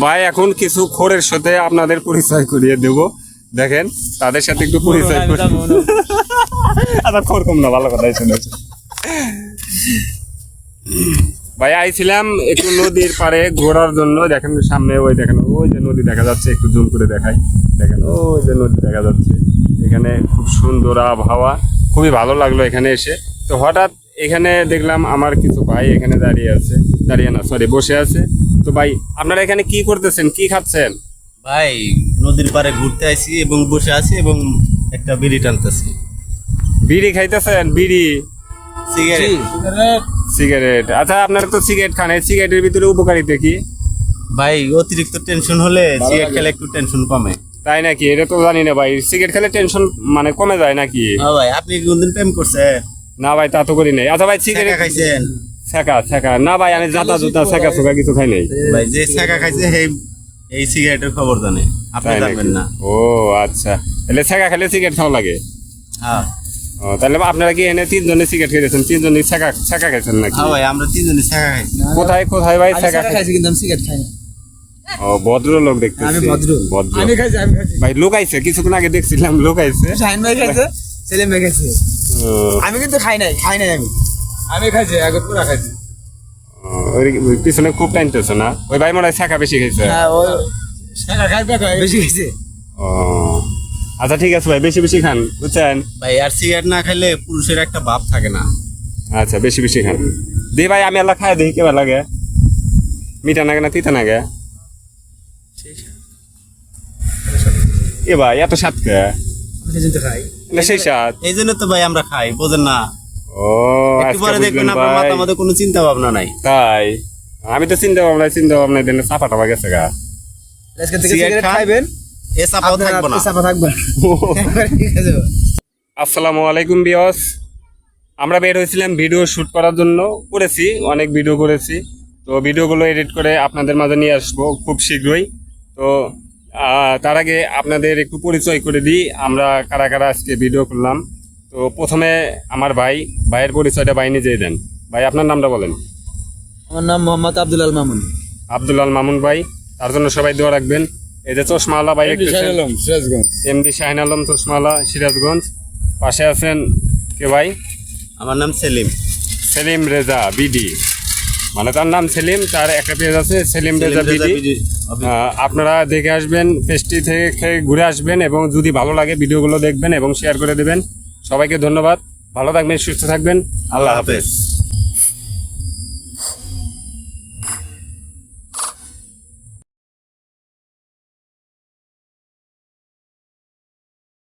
ভাই এখন কিছু খোরের সাথে আপনাদের পরিচয় করিয়ে দেব, দেখেন তাদের সাথে একটু পরিচয় করি। আচ্ছা খোর কম না, ভালো কথাই শুনেছি। ভাই আইছিলাম একটু নদীর পাড়ে ঘোরার জন্য, দেখেন সামনে ওই দেখেন ওই যে নদী দেখা যাচ্ছে, একটু জুম করে দেখাই, দেখেন ওই যে নদী দেখা যাচ্ছে। এখানে খুব সুন্দর আবহাওয়া, খুবই ভালো লাগলো এখানে এসে। তো হঠাৎ এখানে দেখলাম আমার কিছু ভাই এখানে দাঁড়িয়ে আছে, দাঁড়িয়ে না সরি বসে আছে। তো ভাই আপনারা এখানে কি করতেছেন, কি খাচ্ছেন? ভাই নদীর পাড়ে ঘুরতে আইছি এবং বসে আছি এবং একটা বিড়ি টানতেছি। বিড়ি খাইতেছেন? বিড়ি সিগারেট। সিগারেট? আচ্ছা আপনারা তো সিগারেট খান, এই সিগারেটের ভিতরে উপকারিতা কি? ভাই অতিরিক্ত টেনশন হলে সিগারেট খেলে একটু টেনশন কমে। তাই নাকি? এটা তো জানি না ভাই, সিগারেট খেলে টেনশন মানে কমে যায় নাকি? হ্যাঁ ভাই, আপনি কোনদিন প্রেম করছেন? না ভাই তা তো করি নাই। আচ্ছা ভাই সিগারেট সিগারেট খাইছেন? ছেঁকা ছেঁকা না ভাই, আমি জাতা জুতা ছেঁকা ছোকা কিছু খাই নাই। ভাই যে ছাকা খাইছে এই সিগারেটের খবর জানে, আপনি তাই নাকি? জানবেন না। ও আচ্ছা, তাহলে ছেঁকা খেলে সিগারেট খাওয়া লাগে? হ্যাঁ ও তাহলে আপনারা কি এনে তিনজনে সিগারেট খেয়েছেন, তিনজনে ছেঁকা ছেঁকা খাইছেন নাকি? হ্যাঁ ভাই, আমরা তিনজনে ছাকা খাইছি। কোথায় কোথায় ভাই ছেঁকা খাইছেন? কিন্তু আমি সিগারেট খাই না। ও ভদ্র লোক দেখতেছি। আমি ভদ্র। ভদ্র আমি খাইছি। ভাই লোক আইছে, কিছুক্ষণ আগে দেখছিলাম লোক আইছে। শাহিন ভাই খাইছে, সেলিম ভাই খাইছে। ও, আমি কিন্তু খাই নাই আমি খাইছি, আগে পুরা খাইছি। ওই পিছনে খুব টানতেছে না? ওই ভাই মনে হয় ছেঁকা বেশি খাইছে। হ্যাঁ ও শাকা খাইবে বেশি খাইছে। ও আচ্ছা ঠিক আছে ভাই, বেশি বেশি খান বুঝছেন? ভাই আর সিগারেট না খেলে পুরুষের একটা ভাব থাকে না। আচ্ছা বেশি বেশি খান। দি ভাই আমি আল্লাহ খাই দেখি কেমন লাগে, মিঠা নাগে না তিতা নাগে? এ ভাই এত স্বাদ কে? আমি কিন্তু খাই। না সেই স্বাদ। এই জন্য তো ভাই আমরা খাই, বোঝেন না? ও একটু আজকে পরে দেখবেন বুঝলেন আপনার ভাই। মাথার মধ্যে কোনো চিন্তা ভাবনা নাই। তাই আমি তো চিন্তা ভাবনা দেন চাপা টাপা গেছে গা। আজকে থেকে সিগারেট সিগারেট খান? খাইবেন, এ চাপাও থাকবো না। চাপা থাকবে না। ঠিক আছে। আসসালামু আলাইকুম বিয়স, আমরা বের হয়েছিলাম ভিডিও শুট করার জন্য, করেছি অনেক ভিডিও করেছি। তো ভিডিওগুলো এডিট করে আপনাদের মাঝে নিয়ে আসবো খুব শীঘ্রই। তো তার আগে আপনাদের একটু পরিচয় করে দিই, আমরা কারা কারা আজকে ভিডিও করলাম। তো প্রথমে আমার ভাইয়ের পরিচয়টা ভাই নিজেই দেন। ভাই আপনার নামটা বলেন। আমার নাম মোহাম্মদ আব্দুল আল মামুন। আব্দুল আল মামুন ভাই, তার জন্য সবাই দোয়া রাখবেন। এই যে চশমাওয়ালা ভাই, সিরাজগঞ্জ। এমডি শাহিন আলম চশমাওয়ালা, সিরাজগঞ্জ। পাশে আছেন কে ভাই? আমার নাম সেলিম। সেলিম রেজা বিডি, মানে তার নাম সেলিম, তার একটা পেজ আছে সেলিম রেজা বিডি। আপনারা দেখে আসবেন, পেজটি থেকে ঘুরে আসবেন এবং যদি ভালো লাগে ভিডিওগুলো দেখবেন এবং শেয়ার করে দেবেন। সবাইকে ধন্যবাদ, ভালো থাকবেন, সুস্থ থাকবেন, আল্লাহ হাফেজ।